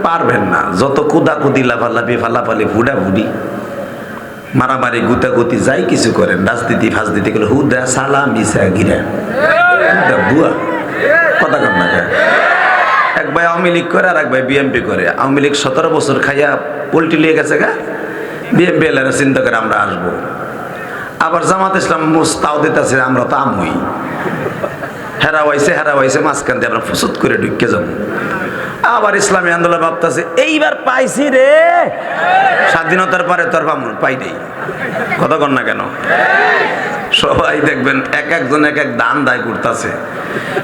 পারবেন না, যত কুদাকুদি লাফালাফি ফালাফালি ফুডাফুডি মারামারি গুতাগুতি যাই কিছু করেন, রাজনীতি ফাজনীতি গুলো হুদা সালা মিশা গিরা বুয়া কথা কর না। এক ভাই আওয়ামী লীগ করে আর এক ভাই বিএমপি করে। আওয়ামী লীগ 17 বছর খাইয়া পোল্ট্রি লিয়ে গেছে গা, বিএমপি এলারা চিন্তা করে আমরা আসবো। আবার জামাত ইসলাম মুস্তাও দিতেছে আমরা তো আমই, হেরা হয়েছে মাঝখান দিয়ে আমরা ফুসুত করে ঢুকে যাবো। আবার ইসলামী আন্দোলন ভাবতেছে এইবার পাইছি রে, স্বাধীনতার পরে তোর পাই নেই। কথা কর না কেন? সবাই দেখবেন এক একজন এক এক দান দায় করতেছে,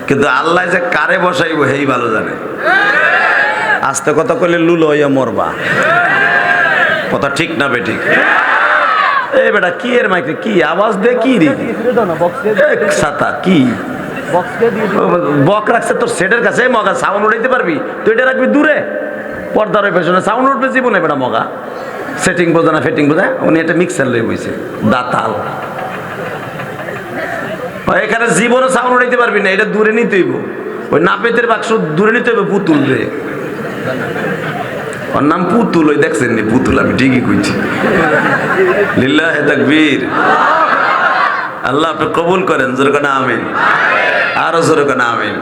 কিন্তু আল্লাহ যে কারে বসাইব হেই ভালো জানে। আস্তে কথা কইলে লুলো হইয়া মরবা। কথা ঠিক না বেঠিক? এই বেটা কি এর মাইকে কি আওয়াজ দে, কি রে ছাতা কি বক রাখছে তোর সেটের কাছে? মগা সাউন্ড উঠাইতে পারবি তুই? এটা রাখবি দূরে, পর্দার ওই পেছনে সাউন্ড উঠবে জীবনে। বেটা মগা সেটিং বোঝা না ফিটিং বোঝা, উনি একটা মিক্সার লই বইছে দাতাল। এখানে জীবনে সাউন্ড উঠাইতে পারবি না, এটা দূরে নিতে হইব। ওই নাপেতের বাক্স দূরে নিতে হইব। পুতুল রে, ওর নাম পুতুল। ওই দেখছেন নি পুতুল? আমি ঠিকই কইছি। লিল্লাহে তাকবীর। আল্লাহ আপনি কবুল করেন, জোরে কেন আমিন, আরো জোরে কেন আমিন।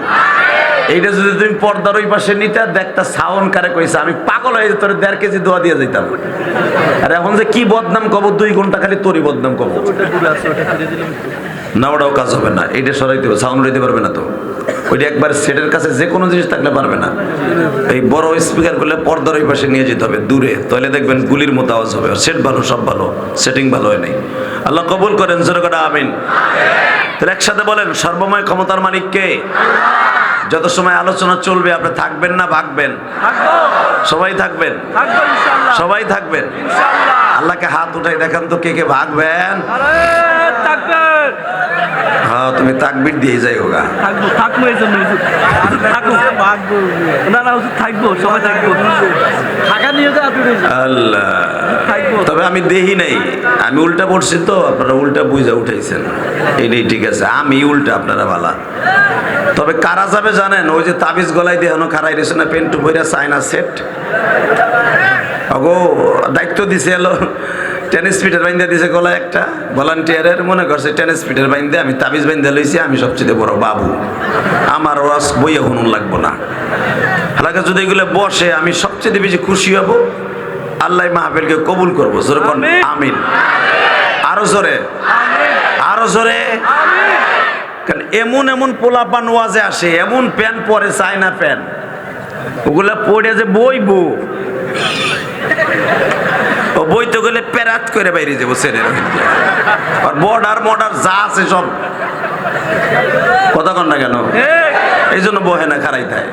এইটা যদি তুমি পর্দার ওই পাশে নিতে দেখতা সাউন্ড কারে কইছে, আমি পাগল হয়ে তোর 1.5 কেজি দোয়া দিয়ে যাইতাম। আর এখন যে কি বদনাম কব, 2 ঘন্টা খালি তোরই বদনাম কব না, ওটাও কাজ হবে না। এইটা সরাইতে হবে, সাউন্ড দিতে পারবে না তো। ওইটা একবার সেটের কাছে যে কোনো জিনিস থাকলে পারবে না। এই বড় স্পিকার করলে পর্দার ওই পাশে নিয়ে যেতে হবে দূরে, তাহলে দেখবেন গুলির মতো আওয়াজ হবে। সেট ভালো, সব ভালো, সেটিং ভালো হয় নাই। আল্লাহ কবুল করেন, জোরে করে আমিন। তাহলে একসাথে বলেন, সর্বময় ক্ষমতার মালিক কে? যত সময় আলোচনা চলবে আপনি থাকবেন না ভাগবেন? সবাই থাকবেন, সবাই থাকবেন। আল্লাহকে হাত উঠাই দেখান তো কে কে ভাগবেন। হ্যাঁ, তুমি তাকবীর দিয়ে যাই হোগা। আল্লাহ, তবে আমি দেহি নাই, আমি উল্টা পড়ছি তো, আপনারা উল্টা বুঝা উঠাইছেন, এটাই ঠিক আছে। আমি উল্টা, আপনারা ভালা। তবে কারা যাবে জানেন? ওই যে তাবিজ গলায় দিয়ে খারাই রয়েছে না, পেন্টু বইরা চায়না সেট। অগো দায়িত্ব দিছে এলো টেনিস ফিটের বাইন্দা দিছে গলায় একটা ভলান্টিয়ারের, মনে করছে টেনিস ফিটের বাইন্দা আমি তাবিজ বাইন্দা লইছি, আমি সবচেয়ে বড় বাবু, আমার ওয়াজ বইয়া শুনুন লাগবো না। হালাকা যদি এগুলো বসে আমি সবচেয়ে বেশি খুশি হব, আল্লাহ মাহফিলকে কবুল করবো। জোরে কোন আমিন, আরো জোরে, আরো জোরে। কারণ এমন এমন পোলাপান ওয়াজে আসে, এমন প্যান পরে চায়না প্যান, ওগুলা পড়ে যে বইবো, ও বইতে গেলে প্যারাত করে বাইরে যাবো ছেলের। আর বর্ডার মর্ডার যা আছে সব, কথা কন না কেন? এই জন্য বহে না, খারাই থাকে।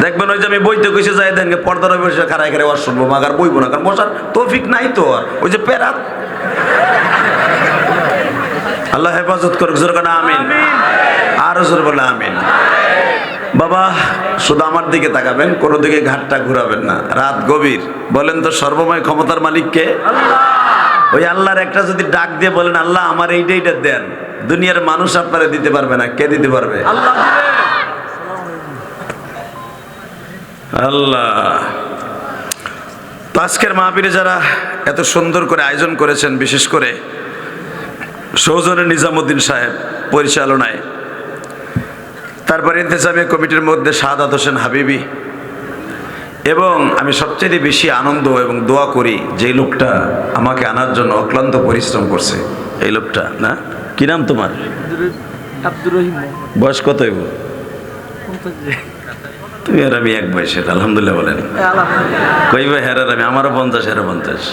দেখবেন ওই যে আমি বইতে কইসে যাই, দেন পর্দার বসে খারাই খারাই ওয়াজ শুনবো, মাগার বইবো না, কারণ বসার তৌফিক নাই তো। আর ওই যে প্যারাত, আল্লাহ হেফাজত করুক। জোরে কেন আমিন, আরো জোরে বলে আমিন। বাবা শুধু আমার দিকে তাকাবেন, কোনো দিকে ঘাটটা ঘুরাবেন না। রাত গভীর, বলেন তো সর্বময় ক্ষমতার মালিক কে? ওই আল্লাহর একটা যদি ডাক দিয়ে বলেন, আল্লাহ আমার এইটা দেন, দুনিয়ার মানুষ আপনারা দিতে পারবে না, কে দিতে পারবে? আল্লাহ। তো আজকের মাহফিলে যারা এত সুন্দর করে আয়োজন করেছেন, বিশেষ করে সৌজনে নিজামুদ্দিন সাহেব পরিচালনায়, তারপরে ইন্তেজামিয়া কমিটির মধ্যে শাহাদাত হোসেন হাবিবি, এবং আমি সবচেয়ে বেশি আনন্দ এবং দোয়া করি যে লোকটা আমাকে আনার জন্য অক্লান্ত পরিশ্রম করছে। এই লোকটা না, কি নাম তোমার? আব্দুর রহিম। বয়স কত হইব? তুমি আর আমি এক বয়সের, আলহামদুলিল্লাহ বলেন। কইবা হেরার আমি, আমারও 50, হেরা 50।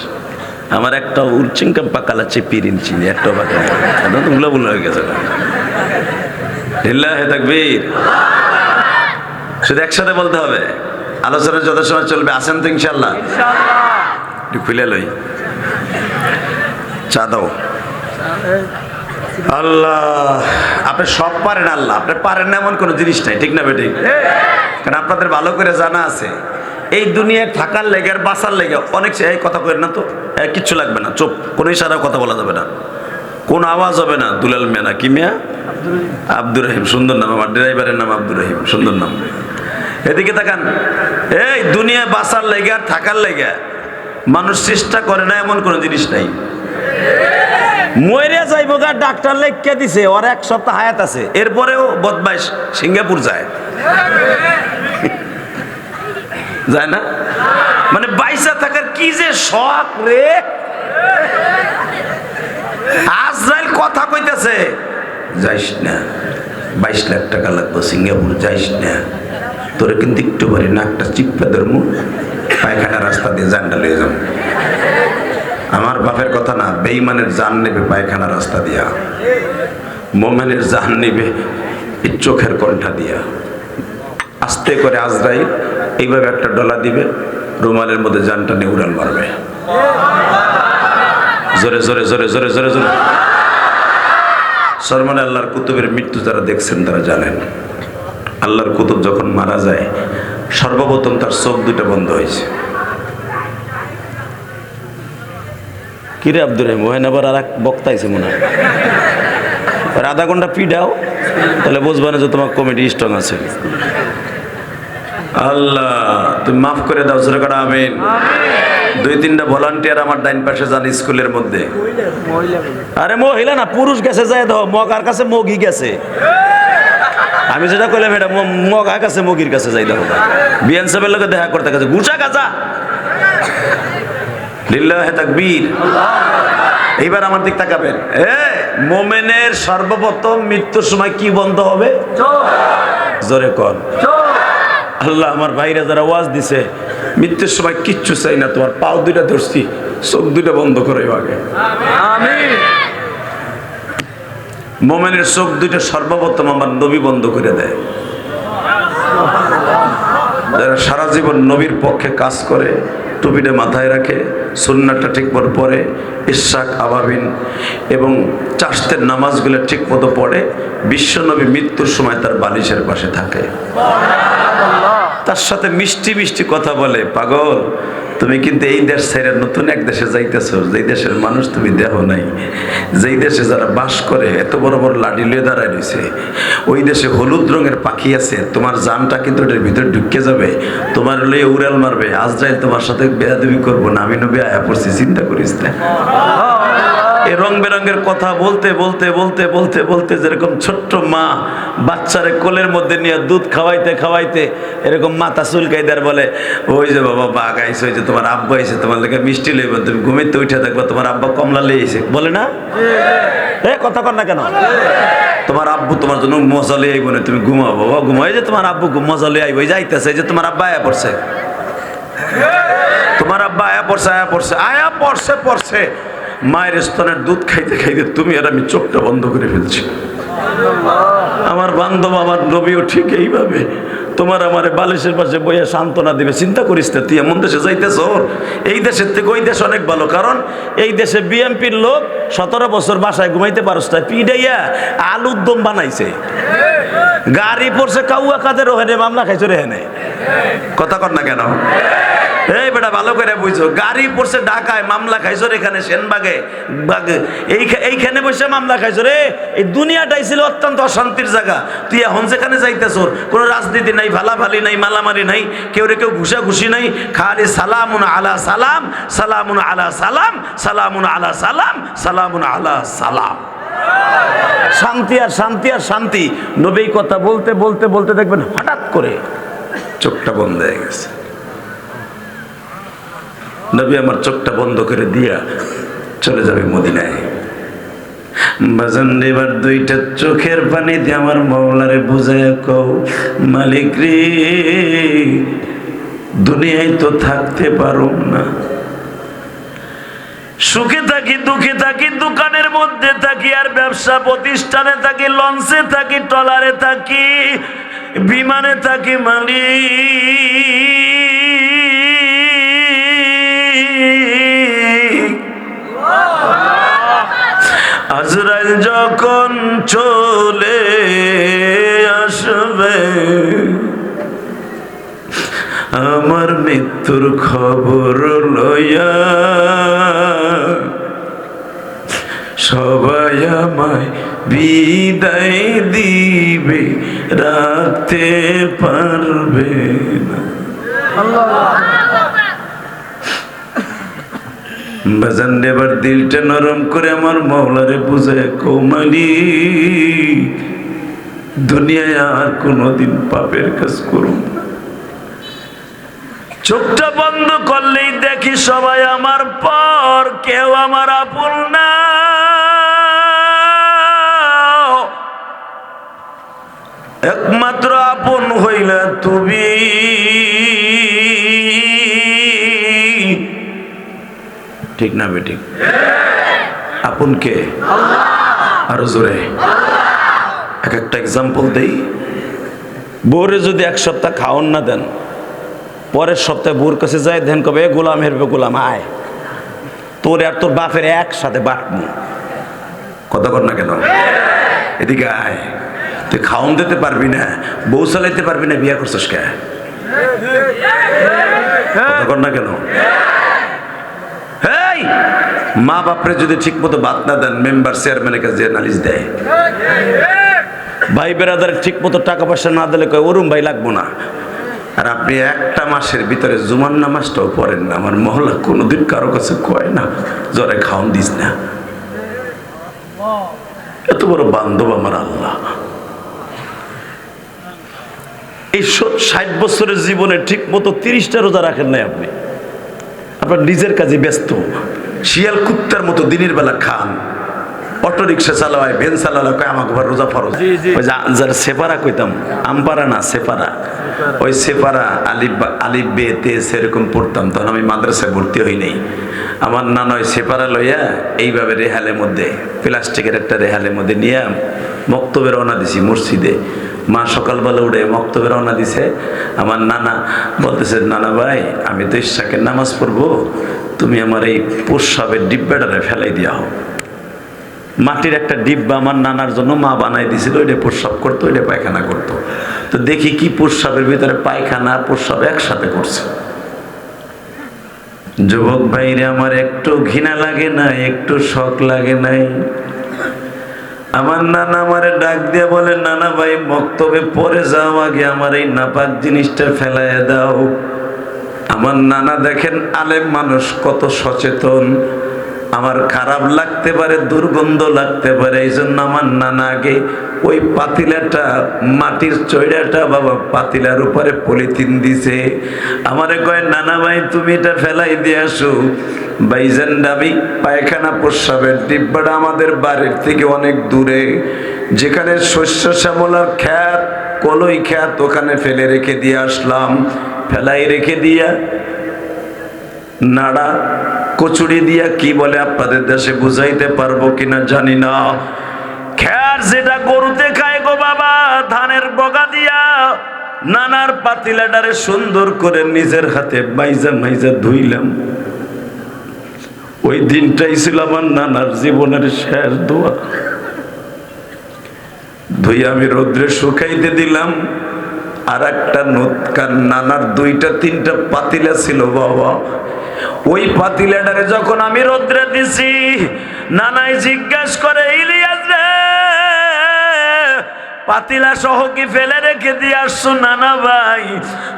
আমার একটা উচ্চিঙ্কাম পাকালা চেপিরিন চিনি, একটা পাকা উল্লা বুল্লা হয়ে গেছে। লিল্লাহে তাকবীর। শুধু একসাথে বলতে হবে, আলোচনা যত সময় চলবে। আসেন তো ইনশাল্লাহ? একটু খুলে লই, চা দাও। আল্লাহ, আপনি সব পারেন, আল্লাহ আপনি পারেন না এমন কোনো জিনিস নাই, ঠিক না বেঠিক? কারণ আপনাদের ভালো করে জানা আছে, এই দুনিয়ায় থাকার লেগে আর বাঁচার লেগে অনেক এই কথা করেন না তো, কিচ্ছু লাগবে না, চুপ, কোনো ইশারা কথা বলা যাবে না, কোন আওয়াজ হবে না। দুলাল মিয়া না কি মিয়া? আব্দুর রহিম, সুন্দর নাম। আমার ড্রাইভারের নাম আব্দুর রহিম, সুন্দর নাম। এদিকে তাকান। এই দুনিয়ায় বাঁচার লেগে আর থাকার লেগে মানুষ চেষ্টা করে না এমন কোন জিনিস নাই। মরে যাইব গা ডাক্তার লেখকে দিছে, ওর 1 সপ্তাহ হায়াত আছে, এরপরেও বদমাইশ সিঙ্গাপুর যায় যায় না? মানে বাইসা থাকার কি যে শখ রে। আজরাইল কথা কইতেছে, যাইস না, 22 লাখ টাকা লাগবে, সিঙ্গাপুর যাইস না, তোরে কিন্তু একটু বাড়ি নাকটা চিপ্পা ধরমু, পায়খানা রাস্তা দিয়ে জানটা লয়ে যাবো। আমার বাপের কথা না, বেঈমানের জান নেবে পায়খানা রাস্তা দিয়া, মোমেনের জান নেবে এই চোখের কণ্ঠা দিয়া। আস্তে করে আজরাইল এইভাবে একটা ডলা দিবে, রুমালের মধ্যে জানটা নিয়ে উড়াল মারবে, জোরে জোরে জোরে জোরে জোরে জোরে। সরমানে আল্লাহর কুতুবের মৃত্যু যারা দেখছেন তারা জানেন, আল্লাহর কুতুব যখন মারা যায় সর্বপ্রথম তার চোখ দুটো বন্ধ হয়েছে। কিরে আব্দুর রহিম, ওহেন আবার আর এক বক্তা আইছে মনে হয়, আধা ঘন্টা পিডাও, তাহলে বুঝবা না যে তোমার কমিটি স্ট্রং আছে। আল্লাহ তুমি মাফ করে দাও, জোরে করে আমিন। 2-3টা ভলান্টিয়ার আমার ডাইন পাশে যান স্কুলের মধ্যে। আরে মহিলা না, পুরুষ গেছে, যায় দাও, মগার কাছে মগি গেছে। আমি যেটা কইলাম এটা মগা কাছে মগির কাছে যাই দাও, বিয়ান সাহেবের লোকে দেখা করতে গেছে, গুছা গাছা। লিল্লাহে তাকবীর। এইবার আমার দিক তাকাবেন। মোমেনের সর্বপ্রথম মৃত্যুর সময় কি বন্ধ হবে? জোরে কর। আল্লাহ আমার ভাইরা যারা ওয়াজ দিছে, মৃত্যুর সময় কিচ্ছু চাই না, তোমার পাও দুইটা ধরছি, চোখ দুইটা বন্ধ করে আগে। মোমেনের চোখ দুইটা সর্বপ্রথম আমার নবী বন্ধ করে দেয়। যারা সারা জীবন নবীর পক্ষে কাজ করে, টুপিটা মাথায় রাখে, সুন্নাতটা ঠিক মতো পড়ে, ইশরাক আবাবিন এবং চাষতের নামাজগুলো ঠিক মতো পড়ে, বিশ্বনবী মৃত্যুর সময় তার বালিশের পাশে থাকে, তার সাথে মিষ্টি মিষ্টি কথা বলে, পাগল তুমি কিন্তু এই দেশ ছেড়ে নতুন এক দেশে যাইতেছো, যেই দেশের মানুষ তুমি দেহ নাই, যেই দেশে যারা বাস করে এত বড় বড় লাঠি লিয়ে দাঁড়ায় রয়েছে, ওই দেশে হলুদ রঙের পাখি আছে, তোমার জানটা কিন্তু ওটার ভিতরে ঢুকে যাবে, তোমার লইয়ে উড়াল মারবে, আজরাইল তোমার সাথে বেয়াদবি করবো না, আমি নবী আয়া পড়ছি, চিন্তা করিস না। এই রং বেরঙের কথা বলতে বলতে বলতে বলতে বলতে যেরকম ছোট্ট মা বাচ্চারে কোলের মধ্যে নিয়ে দুধ খাওয়াইতে খাওয়াইতে এরকম মাথা চুলকাইদার বলে, ওই যে বাবা বাঘ আইছে, ওই যে তোমার আব্বা আইছে, তোমার লেগে মিষ্টি লইব, তুমি ঘুমিতে উঠে থাকবা, তোমার আব্বা কমলা লইছে, বলে না? কথা কর না কেন? তোমার আব্বু তোমার জন্য মজা লই আইব না, তুমি ঘুমাও বাবা, ঘুমাই, যে তোমার আব্বু মজা লই আইব, যাইতেছে, যে তোমার আব্বা আয়া পড়ছে, তোমার আব্বা আয়া পড়ছে, আয়া পড়ছে, আয়া পড়ছে পড়ছে, মায়ের স্তনের দুধ খাইতে খাইতে তুমি আর আমি চোখটা বন্ধ করে ফেলছি। আমার বান্ধব আমার নবীও ঠিক এইভাবে তোমার আমার বালিশের পাশে বইয়া সান্ত্বনা দিবে, চিন্তা করিস না, তুই এমন দেশে যাইতেছ, এই দেশের থেকে ওই দেশ অনেক ভালো, কারণ এই দেশে বিএমপির লোক 17 বছর বাসায় ঘুমাইতে পারস না, পিডাইয়া আলুর দম বানাইছে, গাড়ি পড়ছে কাউয়া কাদের, ওখানে মামলা খাইছো রে, হেনে কথা কর না কেন? এই বেটা ভালো করে বুঝছো, গাড়ি পড়ছে ঢাকায়, মামলা খাইছো এখানে সেনবাগে, এইখানে বসে মামলা খাইছো রে। এই দুনিয়াটাই ছিল অত্যন্ত অশান্তির জায়গা, তুই এখন যেখানে যাইতেছ কোনো রাজনীতি নাই, ভালাভালি নাই, মালামারি নাই, কেউ রে কেউ ঘুষাঘুষি নাই, খালি সালামুন আলা সালাম, সালামুন আলা সালাম, সালামুন আলা সালাম, সালামুন আলা সালাম, শান্তি আর শান্তি আর শান্তি। নবী কথা বলতে বলতে বলতে দেখবেন হঠাৎ করে চোখটা বন্ধ হয়ে গেছে। নবী আমার চোখটা বন্ধ করে দিয়া চলে যাবে মদিনায়। বাজান এবার 2টা চোখের পানি দিয়ে আমার মাওলারে বুঝায় কও, মালিক রে দুনিয়ায় তো থাকতে পারো না, সুখে থাকি দুঃখে থাকি, দোকানের মধ্যে থাকি আর ব্যবসা প্রতিষ্ঠানে থাকি, লঞ্চে থাকি, ট্রলারে থাকি, বিমানে থাকি, মালিক আজরাইল যখন চলে আসবে আমার মৃত্যুর খবর লইয়া, সবাই আমায় বিদায় দিবে, রাখতে পারবে না। বাজান এবার দিলটা নরম করে আমার মওলারে বুঝায় কৌমালি, দুনিয়ায় আর কোনোদিন পাপের কাজ করুন না। চোখটা বন্ধ করলেই দেখি সবাই আমার পর, কেউ আমার আপন না। একমাত্র আপন হইলা তুমি। ঠিক না বেঠিক? আপন কে? আরো জোরে এক একটা এক্সাম্পল দেই। বউরে যদি এক সপ্তাহ খাওয়ান না দেন, পরের সপ্তাহে বউর কাছে যায় ধ্যান কবে গোলাম হেরবে, গোলাম আয় তোর আর তোর বাপের একসাথে বাটমু। কথা কর না কেন? এদিকে আয়, তুই খাওয়ান দিতে পারবি না, বউ চালাইতে পারবি না, বিয়া করছিস কে? কথা কর না কেন? মা বাপরে যদি ঠিক মতো বাদ না দেন, মেম্বার চেয়ারম্যানের কাছে নালিশ দেয়। ভাই বেড়াদার ঠিক মতো টাকা পয়সা না দিলে কয় ওরম ভাই লাগবো না। আর আপনি একটা মাসের ভিতরে জুমার নামাজটাও পড়েন না, আমার মহল্লা কোনোদিন কারো কাছে কয় না জ্বরে খাওয়ান দিস না। এত বড় বান্ধব আমার আল্লাহ। এই 60 বছরের জীবনে ঠিক মতো 30টা রোজা রাখেন নাই আপনি। আপনার নিজের কাজে ব্যস্ত, শিয়াল কুত্তার মতো দিনের বেলা খান, অটো রিক্সা চালায়, ভ্যান চালালে কয় আমাকে আবার রোজা ফরজ। ওই যার সেপারা কইতাম, আমপারা না সেপারা, ওই সেপারা আলিফ বে তে সেরকম পড়তাম। তখন আমি মাদ্রাসায় ভর্তি হই নাই। আমার নানা ওই সেপারা লইয়া এইভাবে রেহালের মধ্যে, প্লাস্টিকের একটা রেহালের মধ্যে নিয়ে মক্তবে রওনা দিছি মসজিদে। মা সকালবেলা উঠে মক্তবে রওনা দিছে। আমার নানা বলতেছে, নানা ভাই আমি তো ইশাকের নামাজ পড়বো, তুমি আমার এই প্রস্রাবের ডিব্বাটারে ফেলাই দিয়া হোক। মাটির একটা ডিব্বা আমার নানার জন্য মা বানাই দিছিল, ওইটা প্রস্রাব করতো, ওইটা পায়খানা করতো। তো দেখি কি প্রস্রাবের ভিতরে পায়খানা প্রস্রাব একসাথে করছে। যুবক ভাইরে আমার একটু ঘৃণা লাগে না, একটু শখ লাগে নাই। আমার নানা আমারে ডাক দিয়ে বলে, নানা ভাই মক্তবে পরে যাও, আগে আমার এই নাপাক জিনিসটা ফেলাইয়া দাও। আমার নানা দেখেন আলেম মানুষ কত সচেতন। আমার খারাপ লাগতে পারে, দুর্গন্ধ লাগতে পারে, এই জন্য আমার নানা আগে ওই পাতিলাটা, মাটির চৈড়াটা বাবা পাতিলার উপরে পলিথিন দিছে। আমারে কয়, নানা ভাই তুমি এটা ফেলাই দিয়ে আসো। ভাইজান আমি পায়খানা প্রস্রাবের ডিব্বাটা আমাদের বাড়ির থেকে অনেক দূরে, যেখানে শস্য শ্যামলার খ্যাত, কলই খ্যাত, ওখানে ফেলে রেখে দিয়ে আসলাম। ফেলাই রেখে দিয়া নাড়া কচুরি দিয়া কি বলে আপনাদের দেশে বুঝাইতে পারবো কিনা জানি না। খ্যার যেটা গরুতে খায় গো বাবা, ধানের বগা দিয়া নানার পাতিলাটারে সুন্দর করে নিজের হাতে মাইজা মাইজা ধুইলাম। ওই দিনটাই ছিল আমার নানার জীবনের শেষ দোয়া। ধুই আমি রোদ্রে শুকাইতে দিলাম। আর একটা নানার 2-3টা পাতিলা ছিল বাবা, ওই পাতিলাটারে যখন আমি রোদ্রে দিছি, নানাই জিজ্ঞাসা করে, ইলিয়াস রে পাতিলা সহ কি ফেলে রেখে দিয়ে আসছো নানা ভাই?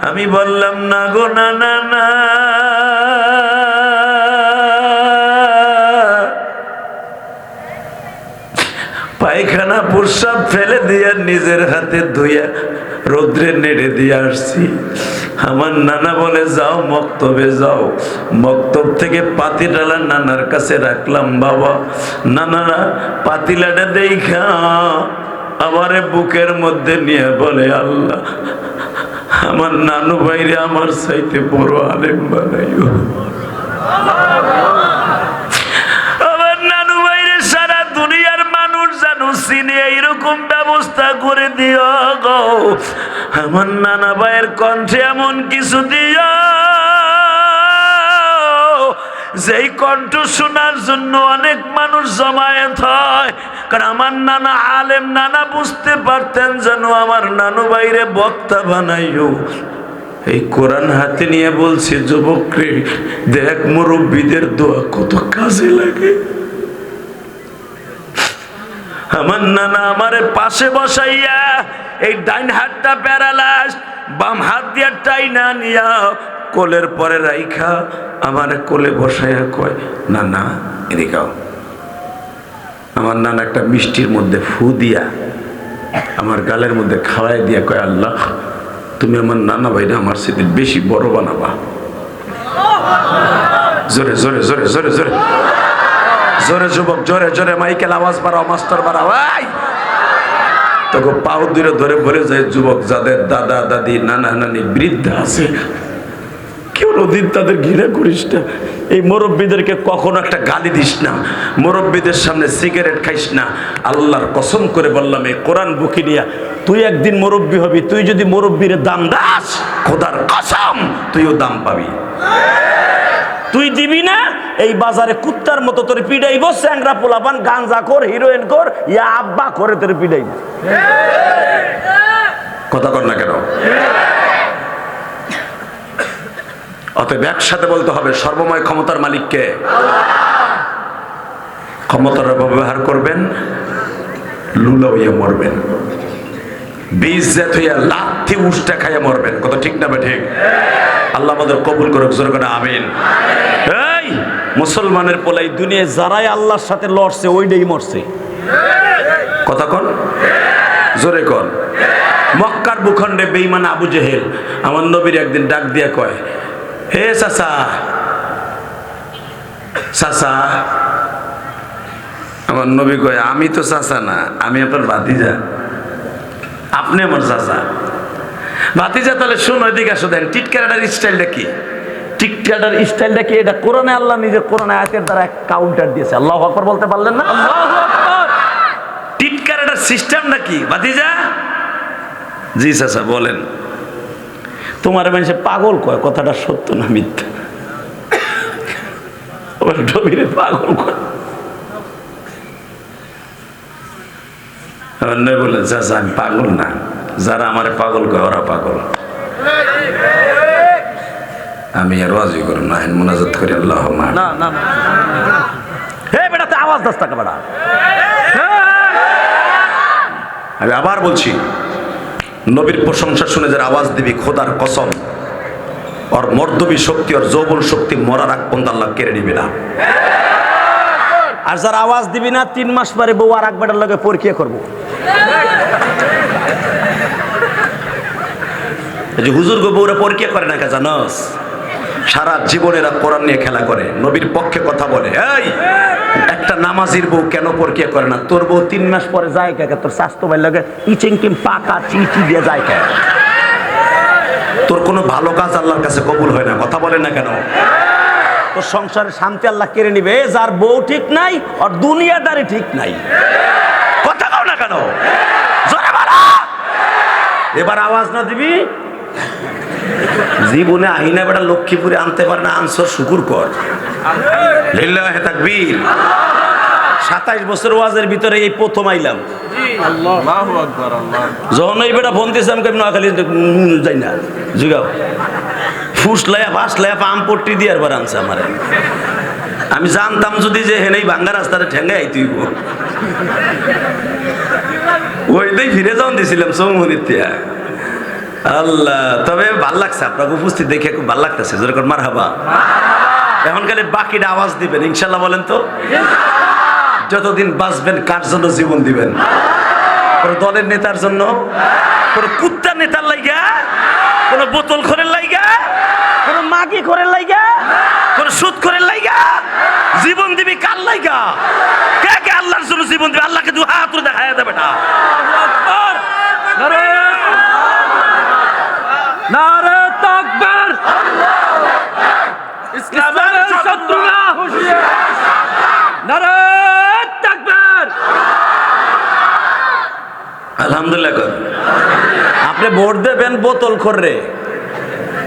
আমি বললাম না গো নানা, না পায়খানা প্রস্রাব ফেলে দিয়া নিজের হাতে ধুইয়া রোদ্রে নেড়ে দিয়ে আসছি। আমার নানা বলে, যাও মক্তবে যাও। মক্তব থেকে পাতিলাটা নানার কাছে রাখলাম বাবা। নানারা পাতিলাটা দেখা আমারে বুকের মধ্যে নিয়ে বলে, আল্লাহ আমার নানু ভাইরে আমার চাইতে বড় আলেম বানাইও। আমার নানু ভাইরে সারা দুনিয়ার মানুষ জানো চিনে এইরকম ব্যবস্থা করে দিও গো। আমার নানা ভাইয়ের কণ্ঠে এমন কিছু দিও যেই কণ্ঠ শোনার জন্য অনেক মানুষ জমায়েত হয়। কারণ আমার নানা আলেম, নানা বুঝতে পারতেন যেন আমার নানু ভাইরে বক্তা বানাইও। এই কোরআন হাতে নিয়ে বলছে, যুবক রে দেখ মুরব্বীদের দোয়া কত কাজে লাগে। আমার নানা আমারে পাশে বসাইয়া এই ডাইন হাতটা প্যারালাইজ, বাম হাত দিয়া টাইনা নিয়া কোলের পরে রাইখা আমার কোলে বসাইয়া কয়, নানা এদিকাও। আমার নানা একটা মিষ্টির মধ্যে ফু দিয়া আমার গালের মধ্যে খাওয়াই দিয়া কয়, আল্লাহ তুমি আমার নানা ভাইরা আমার সাথে বেশি বড় বানাবা। জোরে জোরে জোরে জোরে জোরে জোরে যুবক, জোরে জোরে মাইকেল আওয়াজ বাড়াও, মাস্টার বাড়াও। তখন পাও দূরে ধরে ভরে যায় যুবক যাদের দাদা দাদি নানা নানি বৃদ্ধা আছে, কেউ নদীর তাদের ঘৃণা করিস না। এই মুরব্বীদেরকে কখনো একটা গালি দিস না, মুরব্বীদের সামনে সিগারেট খাইস না। আল্লাহর কসম করে বললাম, এই কোরআন বুকি নিয়া তুই একদিন মুরব্বী হবি, তুই যদি মুরব্বীর দাম দাস, খোদার কসম তুইও দাম পাবি। তুই দিবি না, এই বাজারে কুত্তার মতো তোর পিডাইব, স্যাংরা পোলাপান গাঞ্জা কর, হিরোইন কর, ইয়া আব্বা করে তোর পিডাইব। কথা কর না কেন? অতএব একসাথে বলতে হবে, সর্বময় ক্ষমতার মালিককে। ক্ষমতার ব্যবহার করবেন, লুলা হইয়া মরবেন, বেইজ্জত হইয়া লাথি উষ্টা খাইয়া মরবেন। কথা ঠিক না বে ঠিক? আল্লাহ আমাদের কবুল করুক, জোরে করে আমিন। এই মুসলমানের পোলাই দুনিয়ায় যারাই আল্লাহর সাথে লড়ছে ওইটাই মরছে। কথা কন, জোরে কন। মক্কার ভূখণ্ডে বেঈমান আবু জেহেল আমার নবীর একদিন ডাক দিয়া কয়, হে চাচা, চাচা। আমার নবী কয়, আমি তো চাচা না, আমি আপনার ভাতিজা, আপনি আমার চাচা। ভাতিজা তাহলে শুন, ওইদিকে আসো, দেন টিটকারাটার স্টাইলটা কি? টিটকারাটার স্টাইলটা কি? এটা কোরআনে আল্লাহ নিজে কোরআন আয়াতের দ্বারা কাউন্টার দিয়েছে। আল্লাহু আকবার বলতে পারলেন না? আল্লাহু আকবার। টিটকারাটার সিস্টেমটা কি ভাতিজা? জি চাচা বলেন। তোমার মানুষে পাগল কয়, কথাটা সত্য না মিথ্যা? নবীরে পাগল কয়। বললেন, চাচা আমি পাগল না, যারা আমার পাগল কয় ওরা পাগল। আমি আর ওয়াজি করি না, মুনাজাত করি আল্লাহ। না না হে বেটা, তুই আওয়াজ দাস টাকা বেটা। আমি আবার বলছি, নবীর প্রশংসা শুনে যারা আওয়াজ দিবি, খোদার কসম ওর মর্দবী শক্তি, ওর যৌবন শক্তি মরার আগ পর্যন্ত আল্লাহ কেড়ে নিবি না। আর যারা আওয়াজ দিবি না, 3 মাস পরে বউ আর এক বেটার লগে পরীক্ষা করবো। হুজুর গো বউরা পরীক্ষা করে না কে জানোস? সারা জীবনেরা কোরআন নিয়ে খেলা করে, নবীর পক্ষে কথা বলে। এই একটা নামাজির বউ কেন পরীক্ষা করে না? তোর বউ 3 মাস পরে যায় কে? তোর স্বাস্থ্য ভাই লাগে ইচিং টিম পাকা চিচি দিয়ে যায় কে? তোর কোনো ভালো কাজ আল্লাহর কাছে কবুল হয় না। কথা বলে না কেন? তোর সংসারে শান্তি আল্লাহ কেড়ে নিবে। যার বউ ঠিক নাই আর দুনিয়াদারি ঠিক নাই। কথা কও না কেন? জোরে বলো। এবার আওয়াজ না দিবি, জীবনে আহিনা বেটা লক্ষ্মীপুরে আনতে পারে না, আনছর শুকুর কর। লিল্লাহি তাকবীর। 27 বছর ওয়াজের ভিতরে এই প্রথম আইলাম। আল্লাহু আকবার। আল্লাহ যখন এই বেটা ফোন দিয়েছে, আমি কেমন খালি যাই না জুগাও ফুসলাইয়া ফাসলাইয়া পাম পট্টি দিয়ে আর আনছে আমার। আমি জানতাম যদি যে হেনেই ভাঙ্গা রাস্তাটা ঠেঙ্গে আইতেইব, ওইটাই ফিরে যাওয়ান দিয়েছিলাম চৌমনির তিয়া। আল্লাহ, তবে ভাল লাগছে আপনাকে উপস্থিত দেখে, খুব ভাল লাগতেছে। যেরকম মারহাবা। এখন খালি বাকিটা আওয়াজ দিবেন ইনশাল্লাহ। বলেন তো, যতদিন বাঁচবেন কার জন্য জীবন দিবেন? কোন দলের নেতার জন্য? কোন কুত্তার নেতার লাইগা? কোন বোতল খোরের লাইগা? কোন মাগি খোরের লাইগা? কোন সুদ খোরের লাইগা? জীবন দিবি কার লাইগা? কে কে আল্লাহর জন্য জীবন দিবে? আল্লাহকে দু হাত তুলে দেখায় দেবে না। নারে তাকবীর। ইসলামের শত্রুরা হুঁশিয়ার। নারে তাকবীর। আলহামদুলিল্লাহ। আপনি ভোট দেবেন বোতল খোররে,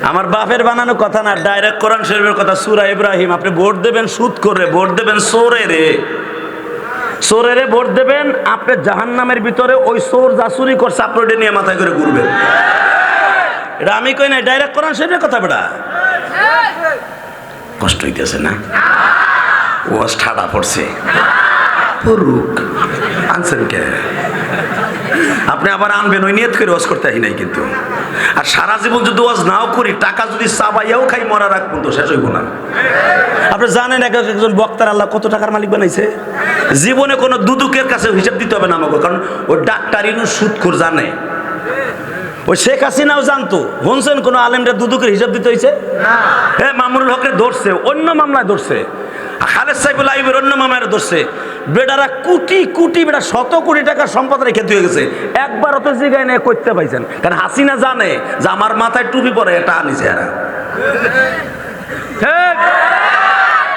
আমার বাপের বানানো কথা না, ডাইরেক্ট কোরআন শরীফের কথা, সূরা ইব্রাহিম। আপনি ভোট দেবেন সুদ করে, ভোট দেবেন চোরে রে, চোরে রে ভোট দেবেন। আপনি জাহান্নামের ভিতরে ওই চোর যা চুরি করছে আপনি ওটা নিয়ে মাথায় করে ঘুরবেন। এটা আমি কই না, ডাইরেক্ট কোরআন শরীফের কথা। বেটা কষ্ট হইতেছে না? ওয়াজ ঠাডা পড়ছে। পুরুক আনছেন কে? আপনি আবার আনবেন ওই নিয়ত করে ওয়াজ করতে আহি নাই কিন্তু। আর সারা জীবন যদি ওয়াজ নাও করি, টাকা যদি চাবাইয়াও খাই, মরা রাখবো তো শেষ হইব না। আপনি জানেন একজন বক্তার আল্লাহ কত টাকার মালিক বানাইছে? জীবনে কোনো দুদুকের কাছে হিসাব দিতে হবে না আমাকে, কারণ ওই ডাক্তার ইনু সুদখোর জানে। ওই শেখ হাসিনাও জানতো। শুনছেন কোন আলেমরা দুদুকের হিসাব দিতে হয়েছে? হ্যাঁ, মামুনুল হকরে ধরছে, অন্য মামলায় ধরছে। খালেদ সাইফুল আইবের অন্য মামলায় ধরছে। বেটারা কোটি কোটি, বেটা শত কোটি টাকার সম্পদ রেখে দিয়ে গেছে, একবার অত জায়গায় নিয়ে করতে পাইছেন। কারণ হাসিনা জানে যে আমার মাথায় টুপি পরে এটা আনিছে এরা।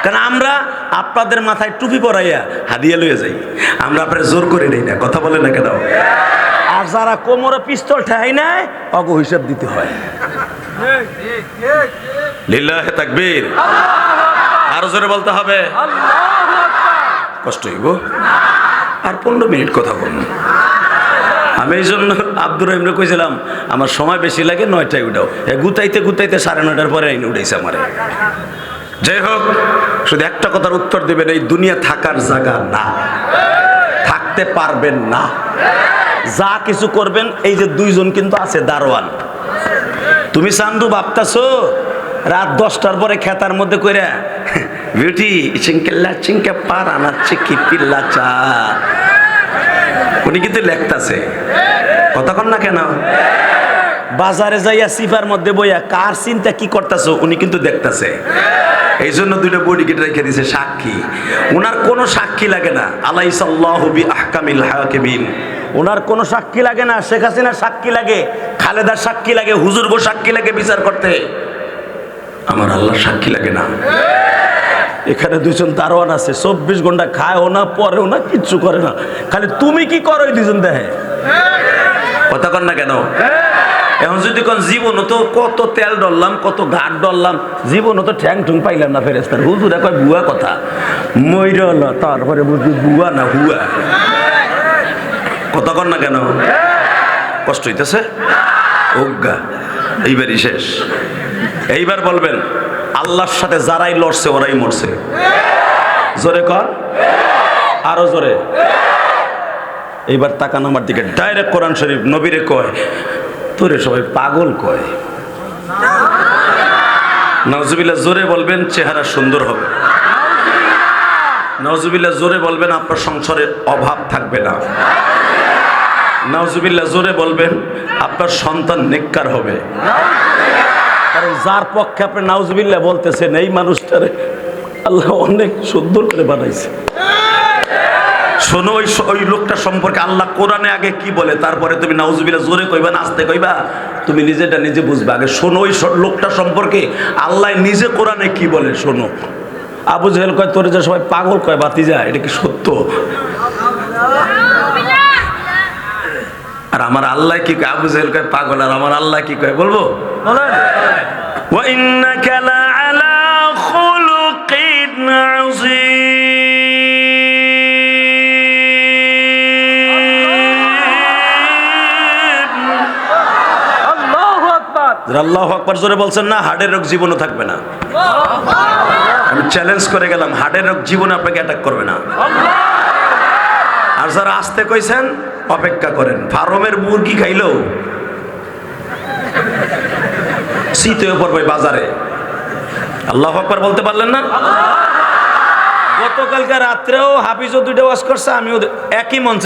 কারণ আমরা আপনাদের মাথায় টুপি পরাইয়া হাদিয়া লইয়া যাই, আমরা আপনার জোর করে নেই না। কথা বলে না কেন? আর যারা কোমরে পিস্তল ঠাই নাই, অগ হিসাব দিতে হয়। লিল্লাহে তাকবীর। আরো জোরে বলতে হবে। কষ্ট হইব। আর 15 মিনিট কথা বলুন। আমি এই জন্য আব্দুর রহিমরে কইছিলাম আমার সময় বেশি লাগে, 9টায় উঠাও। গুতাইতে গুতাইতে 9:30 পরে আইনে উঠাইছে আমারে। যাই হোক, শুধু একটা কথার উত্তর দেবেন, এই দুনিয়া থাকার জায়গা না, থাকতে পারবেন না। যা কিছু করবেন, এই যে 2 জন কিন্তু আছে দারোয়ান। তুমি চান্দু ভাবতাছো রাত 10টার পরে খেতার মধ্যে কইরা বিউটি চিঙ্কেল্লা চিঙ্কে পার আনাচ্ছে কি পিল্লা চা, উনি কিন্তু লেখতাছে। কতক্ষণ না কেন? বাজারে যাইয়া সিফার মধ্যে বইয়া কার চিন্তা কি করতেছো উনি কিন্তু দেখতাছে। এই জন্য 2টা বডিগার্ড রেখে দিয়েছে সাক্ষী। ওনার কোনো সাক্ষী লাগে না। আলাইসাল্লাহু বিআহকামিল হাকিমিন। ওনার কোনো সাক্ষী লাগে না। শেখ হাসিনার সাক্ষী লাগে, খালেদার সাক্ষী লাগে, হুজুর গো সাক্ষী লাগে বিচার করতে। আমার আল্লাহর সাক্ষী লাগে না। এখানে 2 জন দারোয়ান আছে, 24 ঘন্টা খায়ও না, পরেও না, কিচ্ছু করে না। খালি তুমি কি করো এই 2 জন দেখে। কথা কন না কেন? এখন যদি কোন জীবন তো কত তেল ডললাম, কত ঘাট ডললাম, জীবন তো ঠ্যাং ঠুং পাইলাম না। ফেরেস্তার হুজুরে কয় বুয়া কথা, মইরল তারপরে বুঝি বুয়া না হুয়া। কথা কন না কেন? কষ্ট হইতেছে? ওগা এইবারই শেষ। এইবার বলবেন আল্লাহর সাথে যারাই লড়ছে ওরাই মরছে। জোরে কর, আরো জোরে। এইবার তাকান আমার দিকে, ডাইরেক্ট কোরআন শরীফ। নবীরে কয় তোরে সবাই পাগল কয়। নাউজুবিল্লাহ জোরে বলবেন, চেহারা সুন্দর হবে। নাউজুবিল্লাহ জোরে বলবেন, আপনার সংসারে অভাব থাকবে না। নাউজুবিল্লাহ জোরে বলবেন, আপনার সন্তান নেককার হবে। কারণ যার পক্ষে আপনি নাউজুবিল্লাহ বলতেছেন, এই মানুষটারে আল্লাহ অনেক সুন্দর করে বানাইছে। শোনো, ওই লোকটা সম্পর্কে আল্লাহ কোরআনে আগে কি বলে, তারপরে তুমি নাউজুবিল্লাহ জোরে কইবা না আস্তে কইবা, তুমি নিজেটা নিজে বুঝবে। আগে শোনো ওই লোকটা সম্পর্কে আল্লাহ নিজে কোরআনে কি বলে শোনো। আবু জেহেল কয় তোরে যে সবাই পাগল কয় বাতিজা, এটা কি সত্য? আর আমার আল্লাহ কি কয়? আবু জেহেল কয় পাগল, আর আমার আল্লাহ কি কয় বলবো? ওয়া ইন্নাকা লাআলা খুলুকিন আযীম। আল্লাহু আকবার। আল্লাহু আকবার জোরে বলছেন না, হার্টের রোগ জীবনও থাকবে না। আমি চ্যালেঞ্জ করে গেলাম, হার্টের রোগ জীবনে আপনাকে অ্যাটাক করবে না। আর যারা আসতে কইছেন অপেক্ষা করেন। ফার্মের মুরগি খাইলেও শীত হয়ে পড়বে বাজারে। আল্লাহু আকবার বলতে পারলেন না? গতকালকে রাত্রেও হাফিজও 2টা ওয়াজ করছে, আমিও একই মঞ্চে